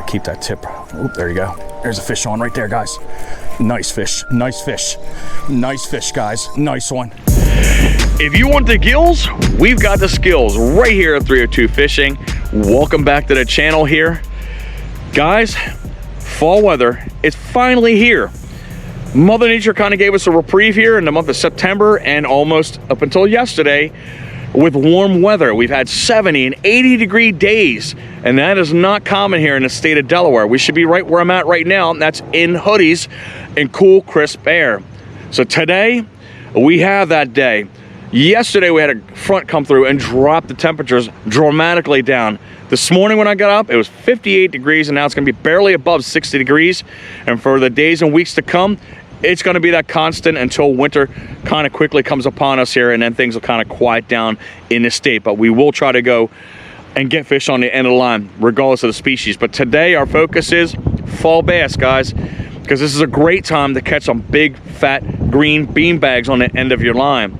keep that tip. Oop, there you go. There's a fish on right there, guys. Nice fish, nice fish. Nice fish, guys, nice one. If you want the gills, we've got the skills right here at 302 Fishing. Welcome back to the channel here. Guys, fall weather is finally here. Mother Nature kind of gave us a reprieve here in the month of September and almost up until yesterday with warm weather. We've had 70 and 80 degree days, and that is not common here in the state of Delaware. We should be right where I'm at right now, and that's in hoodies and cool, crisp air. So today, we have that day. Yesterday, we had a front come through and drop the temperatures dramatically down. This morning when I got up, it was 58 degrees, and now it's gonna be barely above 60 degrees. And for the days and weeks to come, it's gonna be that constant until winter kind of quickly comes upon us here, and then things will kind of quiet down in the state. But we will try to go and get fish on the end of the line, regardless of the species. But today, our focus is fall bass, guys, because this is a great time to catch some big, fat, green bean bags on the end of your line.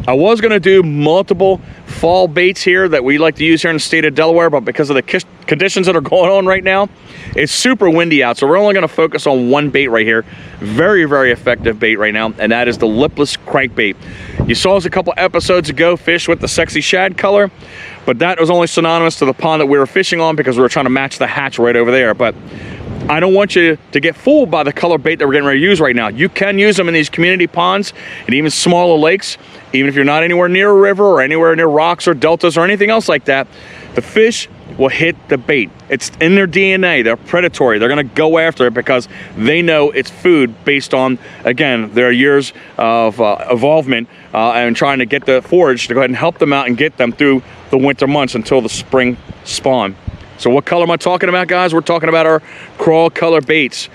I was gonna do multiple fall baits here that we like to use here in the state of Delaware, but because of the conditions that are going on right now, it's super windy out, so we're only gonna focus on one bait right here. Very, very effective bait right now, and that is the Lipless crankbait. You saw us a couple episodes ago fish with the sexy shad color, but that was only synonymous to the pond that we were fishing on because we were trying to match the hatch right over there. But I don't want you to get fooled by the color bait that we're getting ready to use right now. You can use them in these community ponds and even smaller lakes, even if you're not anywhere near a river or anywhere near rocks or deltas or anything else like that. The fish will hit the bait. It's in their DNA. They're predatory. They're gonna go after it because they know it's food based on, again, their years of evolvement and trying to get the forage to go ahead and help them out and get them through the winter months until the spring spawn. So what color am I talking about, guys? We're talking about our crawl color baits.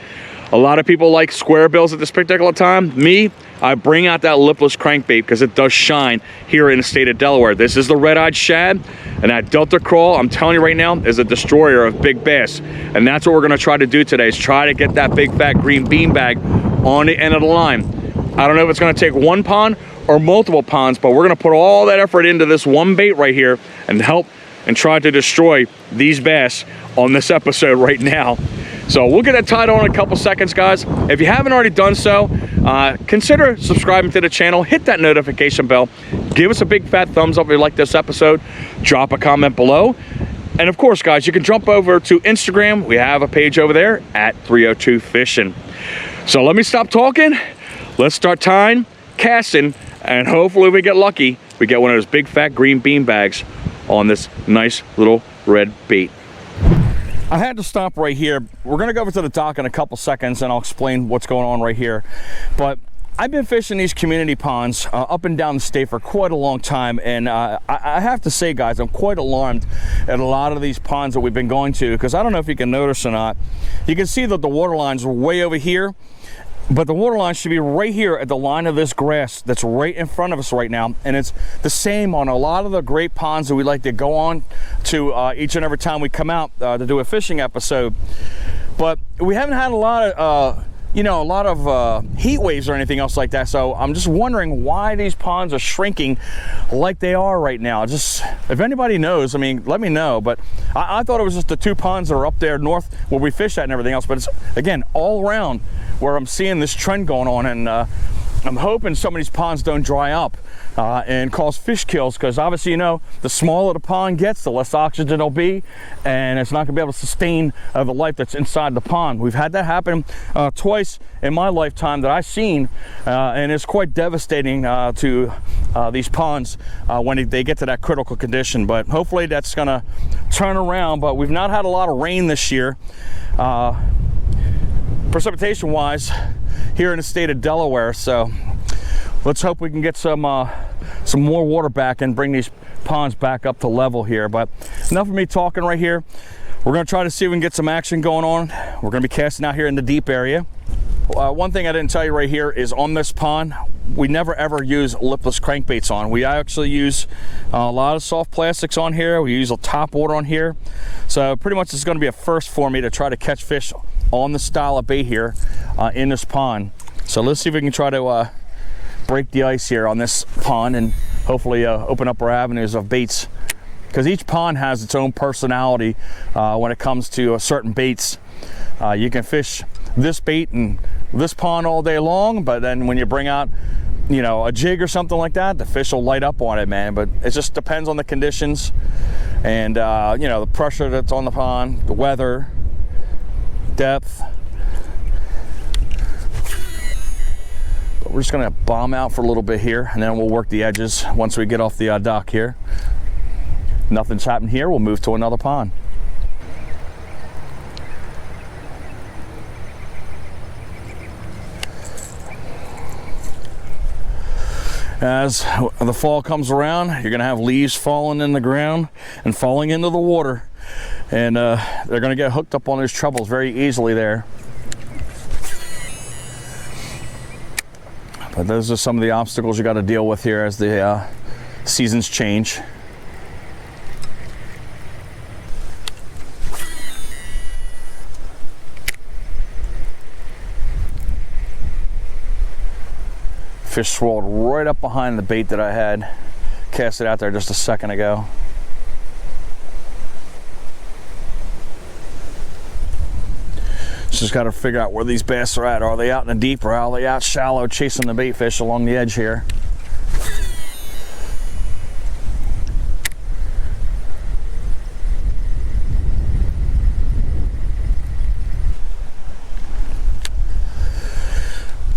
A lot of people like square bills at this particular time. Me, I bring out that Lipless crankbait because it does shine here in the state of Delaware. This is the red-eyed shad, and that Delta crawl, I'm telling you right now, is a destroyer of big bass. And that's what we're gonna try to do today, is try to get that big fat green bean bag on the end of the line. I don't know if it's gonna take one pond or multiple ponds, but we're gonna put all that effort into this one bait right here and help and try to destroy these bass on this episode right now. So we'll get that tied on in a couple seconds, guys. If you haven't already done so, consider subscribing to the channel, hit that notification bell, give us a big fat thumbs up if you like this episode, drop a comment below. And of course, guys, you can jump over to Instagram. We have a page over there at 302 Fishing. So let me stop talking. Let's start tying, casting, and hopefully we get lucky. We get one of those big fat green bean bags on this nice little red bait. I had to stop right here. We're gonna go over to the dock in a couple seconds and I'll explain what's going on right here. But I've been fishing these community ponds up and down the state for quite a long time, and I have to say, guys, I'm quite alarmed at a lot of these ponds that we've been going to, because I don't know if you can notice or not. You can see that the water lines are way over here, but the water line should be right here at the line of this grass that's right in front of us right now. And it's the same on a lot of the great ponds that we like to go on to each and every time we come out to do a fishing episode. But we haven't had a lot of heat waves or anything else like that. So I'm just wondering why these ponds are shrinking like they are right now. Just, if anybody knows, I mean, let me know. But I thought it was just the two ponds that are up there north where we fish at and everything else. But it's, again, all around where I'm seeing this trend going on. And I'm hoping some of these ponds don't dry up and cause fish kills, because obviously, you know, the smaller the pond gets, the less oxygen it'll be, and it's not going to be able to sustain the life that's inside the pond. We've had that happen twice in my lifetime that I've seen, and it's quite devastating to these ponds when they get to that critical condition. But hopefully that's going to turn around. But we've not had a lot of rain this year, precipitation wise, here in the state of Delaware. So let's hope we can get some more water back and bring these ponds back up to level here. But enough of me talking right here. We're going to try to see if we can get some action going on. We're going to be casting out here in the deep area. One thing I didn't tell you right here is on this pond, we never ever use lipless crankbaits on. We actually use a lot of soft plastics on here. We use a top water on here. So pretty much it's going to be a first for me to try to catch fish on the style of bait here in this pond. So let's see if we can try to break the ice here on this pond and hopefully open up our avenues of baits because each pond has its own personality when it comes to certain baits. You can fish this bait in this pond all day long, but then when you bring out, you know, a jig or something like that, the fish will light up on it, man. But it just depends on the conditions and you know, the pressure that's on the pond, the weather, depth. But we're just gonna bomb out for a little bit here, and then we'll work the edges once we get off the dock here. Nothing's happened here, we'll move to another pond. As the fall comes around, you're gonna have leaves falling in the ground and falling into the water, and they're gonna get hooked up on those trebles very easily there. But those are some of the obstacles you got to deal with here as the seasons change. Fish swirled right up behind the bait that I had casted out there just a second ago. Just got to figure out where these bass are at. Are they out in the deep or are they out shallow chasing the bait fish along the edge here?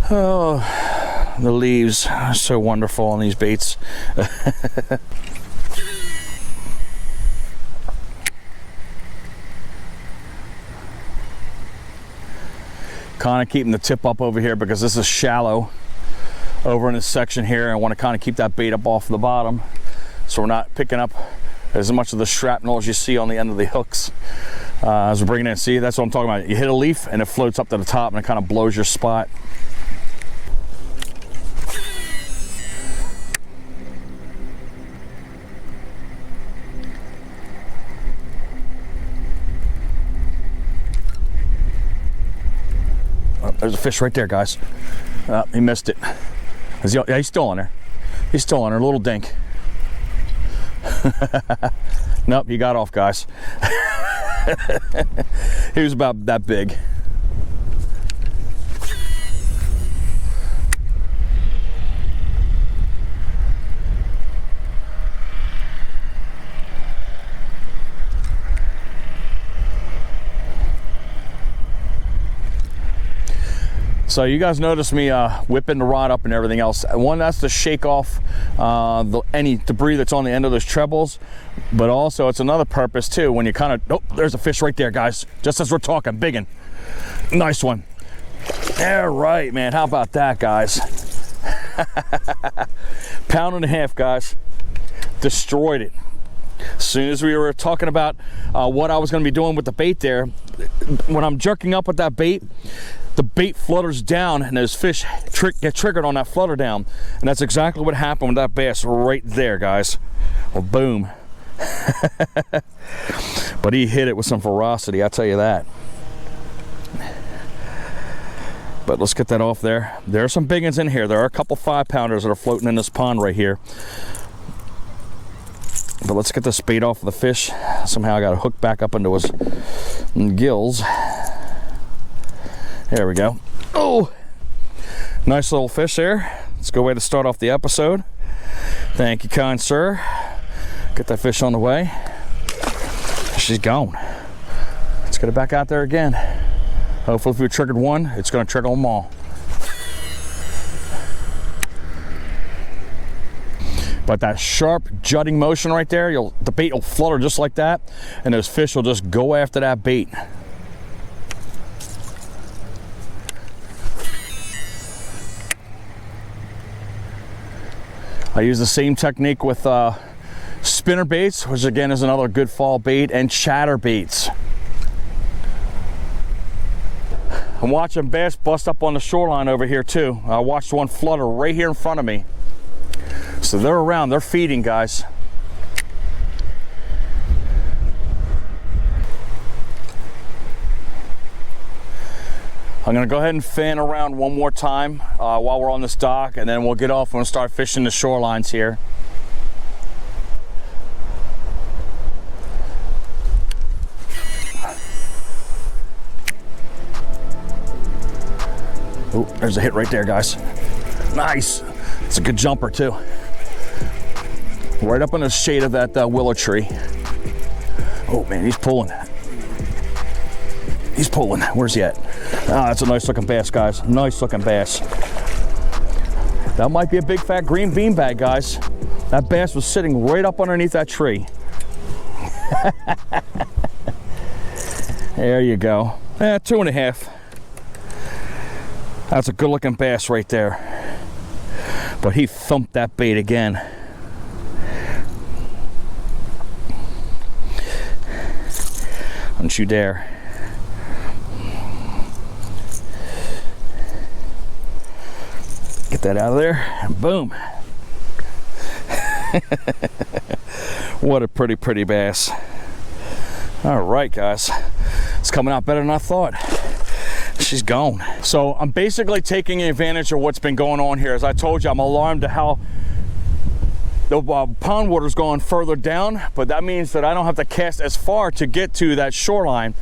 Oh, the leaves are so wonderful on these baits. Kind of keeping the tip up over here because this is shallow over in this section here. I want to kind of keep that bait up off the bottom so we're not picking up as much of the shrapnel as you see on the end of the hooks as we're bringing it in. See, that's what I'm talking about. You hit a leaf and it floats up to the top and it kind of blows your spot. There's a fish right there, guys. He missed it. Yeah, he's still on there. He's still on there, a little dink. Nope, he got off, guys. He was about that big. So you guys notice me whipping the rod up and everything else. One, that's to shake off any debris that's on the end of those trebles, but also it's another purpose too when you kind of, oh, there's a fish right there, guys. Just as we're talking, big one. Nice one. All right, man, how about that, guys? Pound and a half, guys. Destroyed it. As soon as we were talking about what I was gonna be doing with the bait there, when I'm jerking up with that bait, the bait flutters down and those fish get triggered on that flutter down. And that's exactly what happened with that bass right there, guys. Well, boom. But he hit it with some ferocity, I'll tell you that. But let's get that off there. There are some big ones in here. There are a couple 5-pounders that are floating in this pond right here. But let's get this bait off of the fish. Somehow I got to hook back up into his gills. There we go. Oh, nice little fish there. Let's go away to start off the episode. Thank you, kind sir. Get that fish on the way. She's gone. Let's get it back out there again. Hopefully if we triggered one, it's going to trigger them all. But that sharp jutting motion right there, the bait will flutter just like that, and those fish will just go after that bait. I use the same technique with spinner baits, which again is another good fall bait, and chatter baits. I'm watching bass bust up on the shoreline over here too. I watched one flutter right here in front of me. So they're around, they're feeding, guys. I'm gonna go ahead and fan around one more time while we're on this dock, and then we'll get off and we'll start fishing the shorelines here. Oh, there's a hit right there, guys. Nice. It's a good jumper too. Right up in the shade of that willow tree. Oh man, he's pulling. He's pulling. Where's he at? Ah, that's a nice looking bass, guys. Nice looking bass. That might be a big fat green beanbag, guys. That bass was sitting right up underneath that tree. There you go. 2.5. That's a good looking bass right there. But he thumped that bait again. Don't you dare. Get that out of there, and boom. What a pretty bass. All right, guys. It's coming out better than I thought. She's gone. So I'm basically taking advantage of what's been going on here. As I told you, I'm alarmed to how the pond water's going further down, but that means that I don't have to cast as far to get to that shoreline,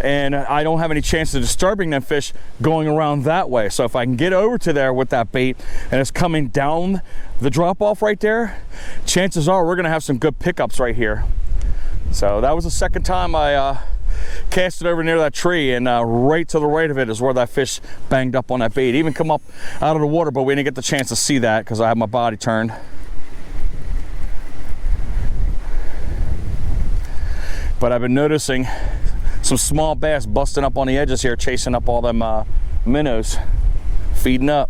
and I don't have any chance of disturbing them fish going around that way. So if I can get over to there with that bait and it's coming down the drop off right there, chances are we're gonna have some good pickups right here. So that was the second time I cast it over near that tree, and right to the right of it is where that fish banged up on that bait. It even come up out of the water, but we didn't get the chance to see that because I had my body turned. But I've been noticing some small bass busting up on the edges here, chasing up all them minnows, feeding up.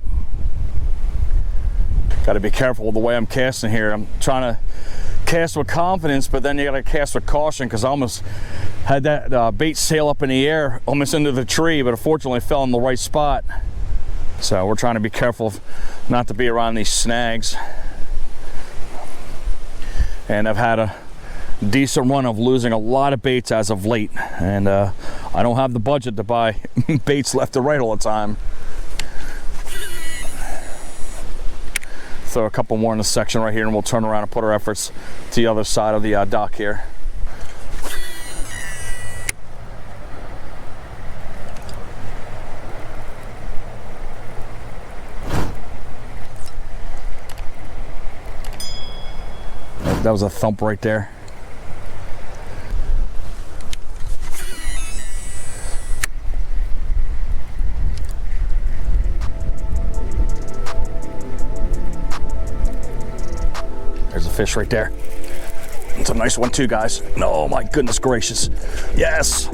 Got to be careful with the way I'm casting here. I'm trying to cast with confidence, but then you got to cast with caution, because I almost had that bait sail up in the air, almost into the tree, but unfortunately fell in the right spot. So we're trying to be careful not to be around these snags. And I've had a decent run of losing a lot of baits as of late, and I don't have the budget to buy baits left and right all the time. Throw a couple more in the section right here, and we'll turn around and put our efforts to the other side of the dock here. That was a thump right there. There's a fish right there. It's a nice one too, guys. Oh my goodness gracious. Yes,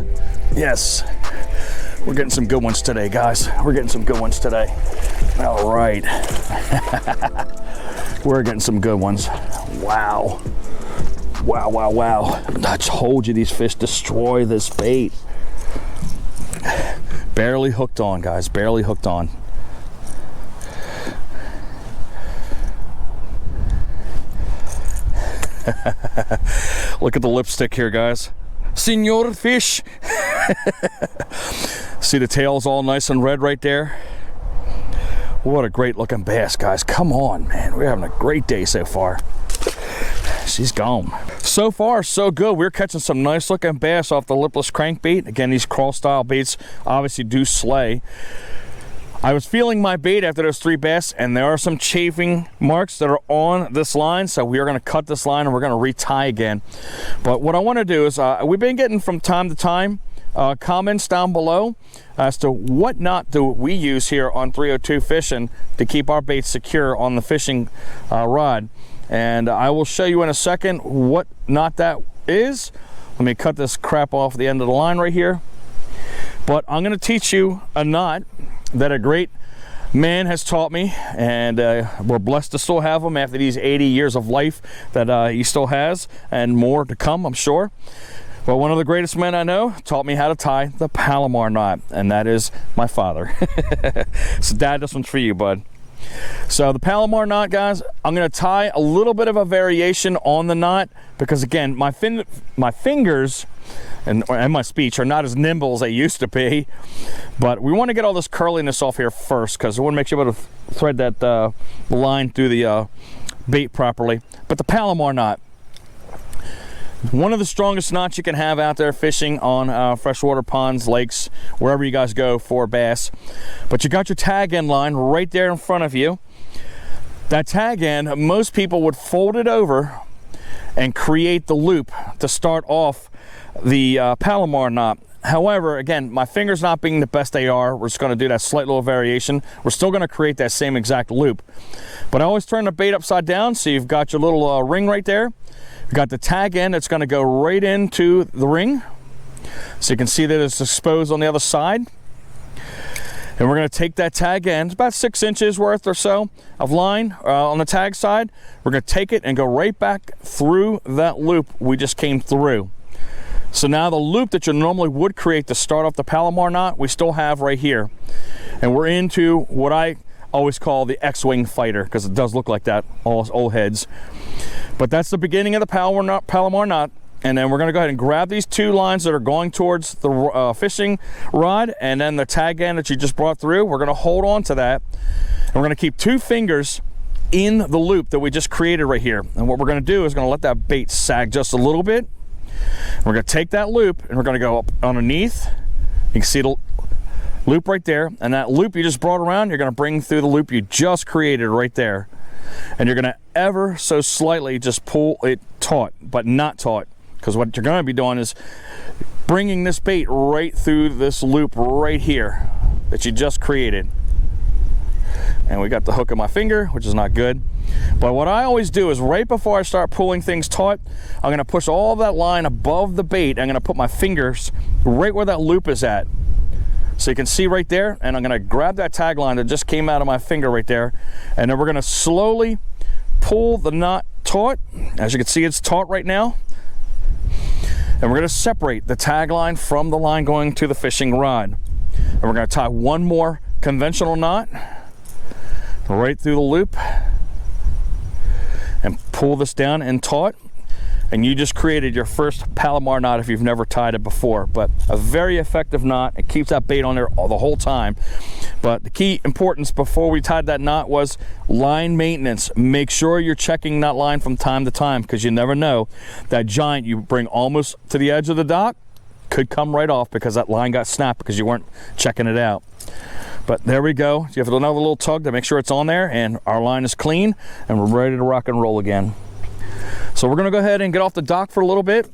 yes. We're getting some good ones today, guys. We're getting some good ones today. All right. We're getting some good ones. Wow. Wow, wow, wow. I told you these fish destroy this bait. Barely hooked on, guys. Barely hooked on. Look at the lipstick here, guys. Senor fish. See the tail's all nice and red right there. What a great looking bass, guys. Come on, man. We're having a great day so far. She's gone. So far, so good. We're catching some nice looking bass off the Lipless crankbait. Again, these crawl style baits obviously do slay. I was feeling my bait after those 3 bass, and there are some chafing marks that are on this line, so we are going to cut this line and we're going to retie again. But what I want to do is, we've been getting from time to time comments down below as to what knot do we use here on 302 Fishing to keep our bait secure on the fishing rod. And I will show you in a second what knot that is. Let me cut this crap off the end of the line right here. But I'm going to teach you a knot that a great man has taught me, and we're blessed to still have him after these 80 years of life that he still has, and more to come, I'm sure. But one of the greatest men I know taught me how to tie the Palomar knot, and that is my father. So Dad, this one's for you, bud. So the Palomar knot, guys, I'm going to tie a little bit of a variation on the knot, because again, my fingers and my speech are not as nimble as they used to be. But we want to get all this curliness off here first, because we want to make sure we're able to thread that line through the bait properly. But the Palomar knot, One of the strongest knots you can have out there fishing on freshwater ponds, lakes, wherever you guys go for bass. But you got your tag end line right there in front of you. That tag end, most people would fold it over and create the loop to start off the Palomar knot. However, again, my fingers not being the best they are, we're just going to do that slight little variation. We're still going to create that same exact loop. But I always turn the bait upside down, so you've got your little ring right there. You've got the tag end that's going to go right into the ring. So you can see that it's exposed on the other side. And we're going to take that tag end, about 6 inches worth or so of line on the tag side. We're going to take it and go right back through that loop we just came through. So now the loop that you normally would create to start off the Palomar knot, we still have right here. And we're into what I always call the X-wing fighter, because it does look like that, all old heads. But that's the beginning of the Palomar knot. And then we're going to go ahead and grab these 2 lines that are going towards the fishing rod, and then the tag end that you just brought through. We're going to hold on to that, and we're going to keep 2 fingers in the loop that we just created right here. And what we're going to do is going to let that bait sag just a little bit. We're going to take that loop and we're going to go up underneath. You can see the loop right there, and that loop you just brought around, you're going to bring through the loop you just created right there. And you're going to ever so slightly just pull it taut, but not taut, because what you're going to be doing is bringing this bait right through this loop right here that you just created. And we got the hook in my finger, which is not good. But what I always do is right before I start pulling things taut, I'm going to push all that line above the bait. I'm going to put my fingers right where that loop is at. So you can see right there, and I'm going to grab that tag line that just came out of my finger right there, and then we're going to slowly pull the knot taut. As you can see, it's taut right now. And we're going to separate the tag line from the line going to the fishing rod. And we're going to tie one more conventional knot right through the loop and pull this down and taut, and you just created your first Palomar knot if you've never tied it before. But a very effective knot. It keeps that bait on there the whole time. But the key importance before we tied that knot was line maintenance. Make sure you're checking that line from time to time, because you never know, that giant you bring almost to the edge of the dock could come right off because that line got snapped because you weren't checking it out. But there we go. You have another little tug to make sure it's on there, and our line is clean, and we're ready to rock and roll again. So we're going to go ahead and get off the dock for a little bit.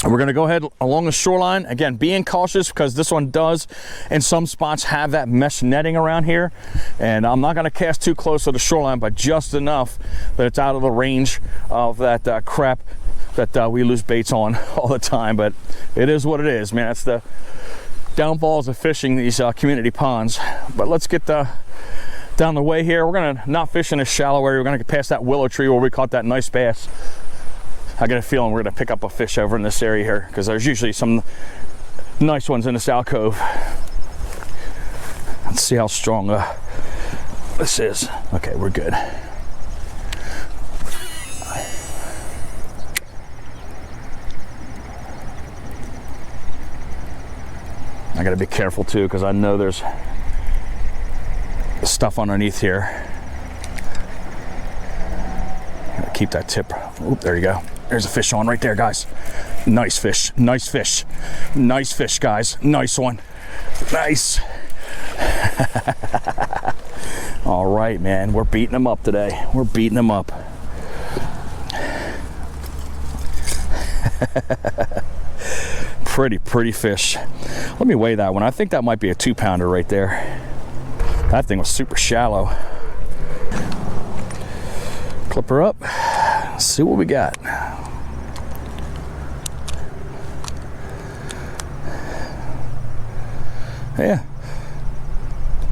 And we're going to go ahead along the shoreline. Again, being cautious, because this one does in some spots have that mesh netting around here. And I'm not going to cast too close to the shoreline, but just enough that it's out of the range of that crap that we lose baits on all the time. But it is what it is, man. That's the downfalls of fishing these community ponds. But let's get down the way here. We're gonna not fish in a shallow area. We're gonna get past that willow tree where we caught that nice bass. I got a feeling we're gonna pick up a fish over in this area here, because there's usually some nice ones in this alcove. Let's see how strong this is. Okay, we're good. I gotta be careful too, because I know there's stuff underneath here. Gotta keep that tip. Oop, there you go. There's a fish on right there, guys. Nice fish, nice fish. Nice fish, guys. Nice one. Nice. All right, man. We're beating them up today. We're beating them up. Pretty fish. Let me weigh that one. I think that might be a 2-pounder right there. That thing was super shallow. Clip her up. See what we got. Yeah,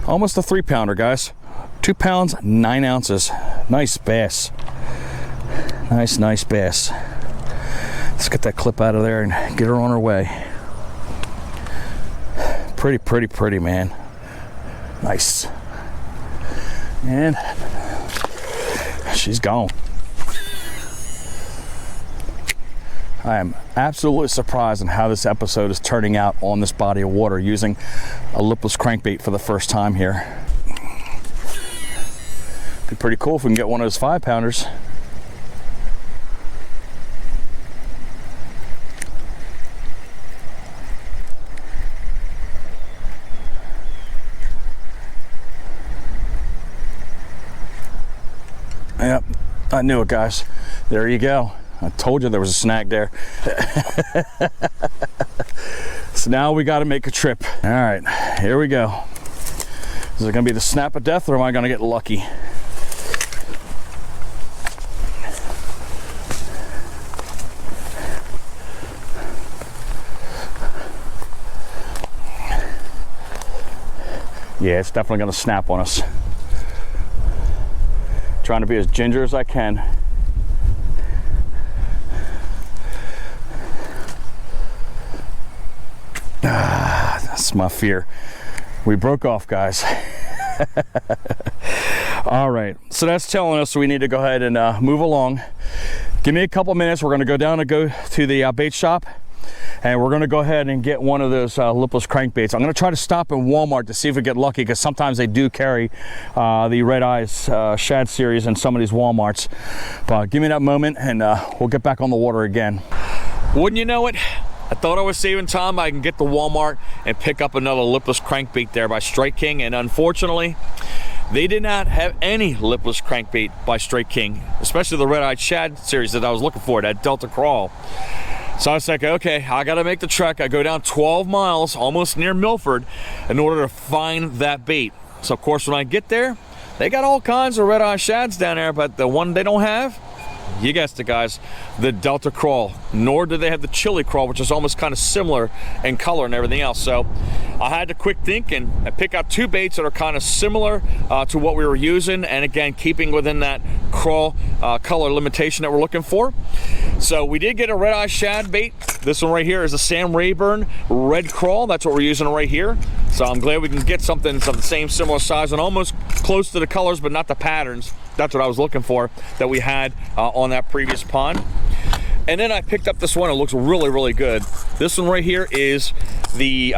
almost a 3-pounder, guys. 2 pounds, 9 ounces. Nice bass. Nice bass. Let's get that clip out of there and get her on her way. Pretty, man. Nice. And she's gone. I am absolutely surprised on how this episode is turning out on this body of water using a lipless crankbait for the first time here. Be pretty cool if we can get one of those 5-pounders. Yep, I knew it, guys. There you go. I told you there was a snag there. So now we got to make a trip. All right, here we go. Is it going to be the snap of death, or am I going to get lucky? Yeah, it's definitely going to snap on us. Trying to be as ginger as I can. That's my fear. We broke off, guys. All right, so that's telling us we need to go ahead and move along. Give me a couple minutes. We're going to go down and go to the bait shop, and we're going to go ahead and get one of those lipless crankbaits. I'm going to try to stop in Walmart to see if we get lucky, because sometimes they do carry the Red Eyes Shad series in some of these Walmarts. But give me that moment, and we'll get back on the water again. Wouldn't you know it? I thought I was saving time. I can get to Walmart and pick up another lipless crankbait there by Strike King, and unfortunately, they did not have any lipless crankbait by Strike King, especially the Red Eyed Shad series that I was looking for, that Delta Crawl. So I was like, okay, I gotta make the trek. I go down 12 miles, almost near Milford, in order to find that bait. So of course, when I get there, they got all kinds of Red Eye Shads down there, but the one they don't have, you guessed it, guys, the Delta Craw. Nor do they have the Chili Craw, which is almost kind of similar in color and everything else. So I had to quick think and pick out two baits that are kind of similar to what we were using, and again, keeping within that crawl color limitation that we're looking for. So we did get a Red Eye Shad bait. This one right here is a Sam Rayburn Red Crawl. That's what we're using right here. So I'm glad we can get something the same similar size and almost close to the colors, but not the patterns. That's what I was looking for that we had on that previous pond. And then I picked up this one. It looks really, really good. This one right here is the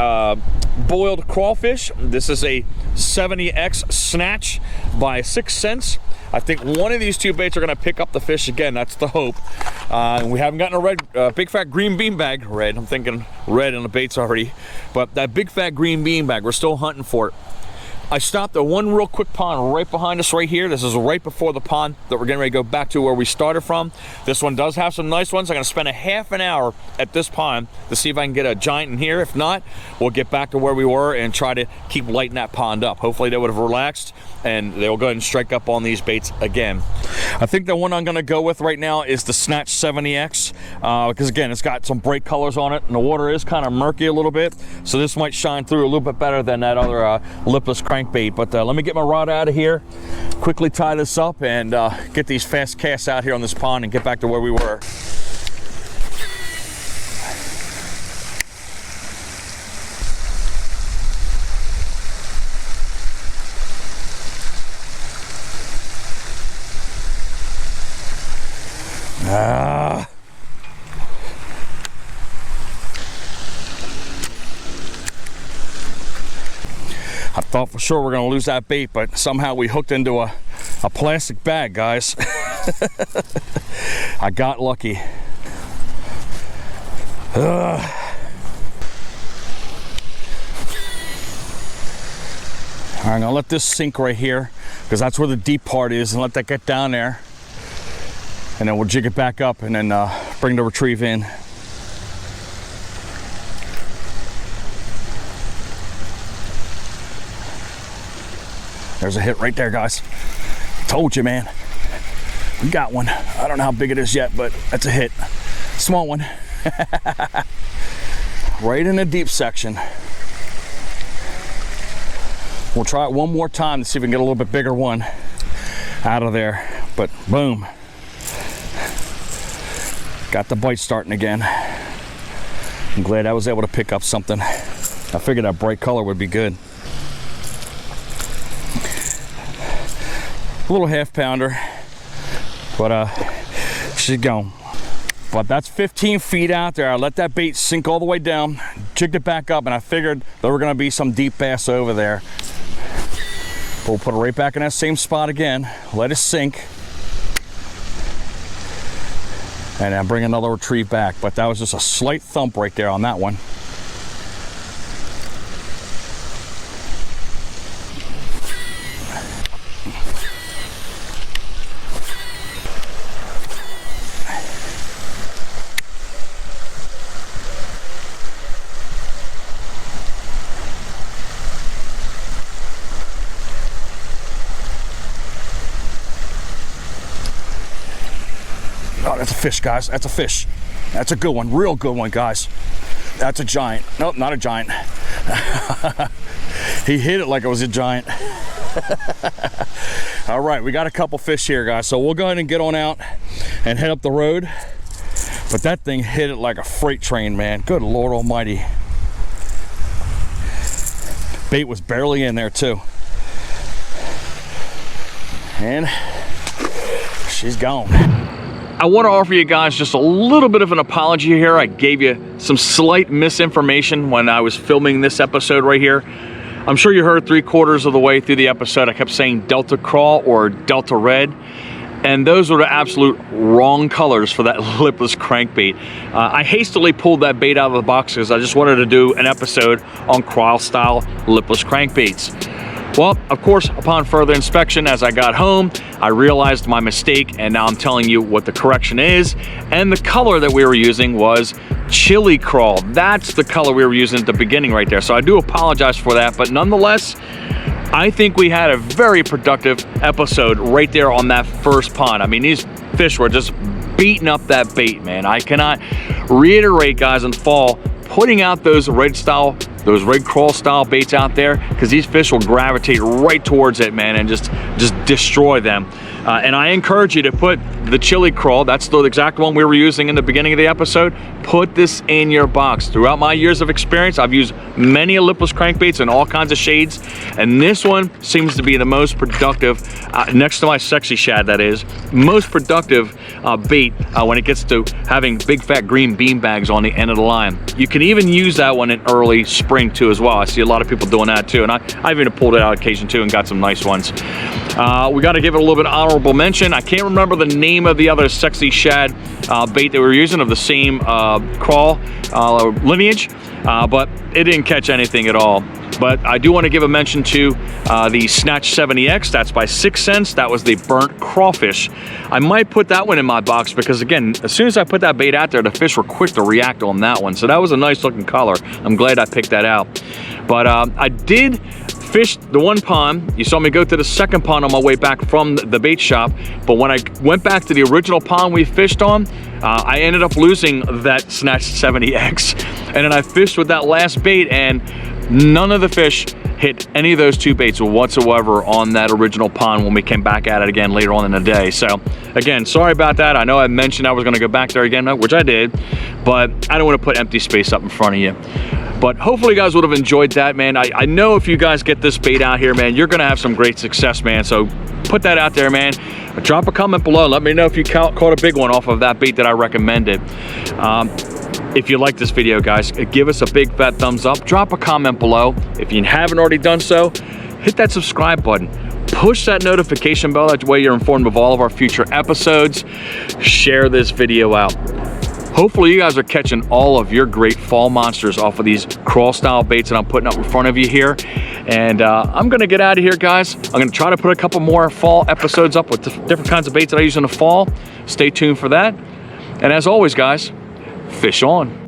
boiled crawfish. This is a 70X Snatch by 6 cents. I think one of these two baits are going to pick up the fish again. That's the hope. We haven't gotten a red, big fat green beanbag. Red, I'm thinking red on the baits already. But that big fat green beanbag, we're still hunting for it. I stopped at one real quick pond right behind us right here. This is right before the pond that we're getting ready to go back to where we started from. This one does have some nice ones. I'm going to spend a half an hour at this pond to see if I can get a giant in here. If not, we'll get back to where we were and try to keep lighting that pond up. Hopefully they would have relaxed and they'll go ahead and strike up on these baits again. I think the one I'm going to go with right now is the Snatch 70X because again, it's got some bright colors on it and the water is kind of murky a little bit. So this might shine through a little bit better than that other lipless crankbait. But let me get my rod out of here, quickly tie this up, and get these fast casts out here on this pond and get back to where we were. I thought for sure we're going to lose that bait, but somehow we hooked into a plastic bag, guys. I got lucky. I'm going to let this sink right here because that's where the deep part is, and let that get down there. And then we'll jig it back up and then bring the retrieve in. There's a hit right there, guys. Told you, man. We got one. I don't know how big it is yet, but that's a hit. Small one. Right in the deep section. We'll try it one more time to see if we can get a little bit bigger one out of there. But boom. Got the bite starting again. I'm glad I was able to pick up something. I figured that bright color would be good. A little half pounder, but she's gone. But that's 15 feet out there. I let that bait sink all the way down, jigged it back up, and I figured there were gonna be some deep bass over there. But we'll put it right back in that same spot again, let it sink, and then bring another retrieve back. But that was just a slight thump right there on that one. fish, guys. That's a fish. That's a good one. Real good one, guys. That's a giant. Nope, not a giant. He hit it like it was a giant. All right, we got a couple fish here, guys. So we'll go ahead and get on out and head up the road. But that thing hit it like a freight train, man. Good Lord almighty. Bait was barely in there too. And she's gone. I want to offer you guys just a little bit of an apology here. I gave you some slight misinformation when I was filming this episode right here. I'm sure you heard 3/4 of the way through the episode I kept saying Delta Craw or Delta Red, and those were the absolute wrong colors for that lipless crankbait. I hastily pulled that bait out of the box because I just wanted to do an episode on crawl style lipless crankbaits. Well, of course, upon further inspection, as I got home, I realized my mistake, and now I'm telling you what the correction is. And the color that we were using was Chili Craw. That's the color we were using at the beginning right there. So I do apologize for that, but nonetheless, I think we had a very productive episode right there on that first pond. I mean, these fish were just beating up that bait, man. I cannot reiterate, guys, in fall, putting out those red crawl style baits out there, because these fish will gravitate right towards it, man, and just destroy them. And I encourage you to put the Chili Craw, that's the exact one we were using in the beginning of the episode, put this in your box. Throughout my years of experience, I've used many lipless crankbaits in all kinds of shades, and this one seems to be the most productive, next to my sexy shad, that is, most productive bait when it gets to having big fat green bean bags on the end of the line. You can even use that one in early spring too as well. I see a lot of people doing that too, and I've even pulled it out on occasion too and got some nice ones. We got to give it a little bit of honorable mention. I can't remember the name of the other sexy shad bait that we were using of the same crawl lineage, but it didn't catch anything at all. But I do want to give a mention to the Snatch 70X. That's by 6 cents. That was the burnt crawfish. I might put that one in my box because, again, as soon as I put that bait out there, the fish were quick to react on that one. So that was a nice looking color. I'm glad I picked that out. But I did fish the one pond. You saw me go to the second pond on my way back from the bait shop. But when I went back to the original pond we fished on, I ended up losing that Snatch 70X. And then I fished with that last bait, and none of the fish hit any of those two baits whatsoever on that original pond when we came back at it again later on in the day. So again, sorry about that. I know I mentioned I was going to go back there again, which I did, but I don't want to put empty space up in front of you. But hopefully you guys would have enjoyed that, man. I know if you guys get this bait out here, man, you're going to have some great success, man. So put that out there, man. Drop a comment below. Let me know if you caught a big one off of that bait that I recommended. If you like this video, guys, give us a big fat thumbs up. Drop a comment below. If you haven't already done so, hit that subscribe button. Push that notification bell. That way you're informed of all of our future episodes. Share this video out. Hopefully you guys are catching all of your great fall monsters off of these crawl style baits that I'm putting up in front of you here. And I'm gonna get out of here, guys. I'm gonna try to put a couple more fall episodes up with different kinds of baits that I use in the fall. Stay tuned for that. And as always, guys, fish on.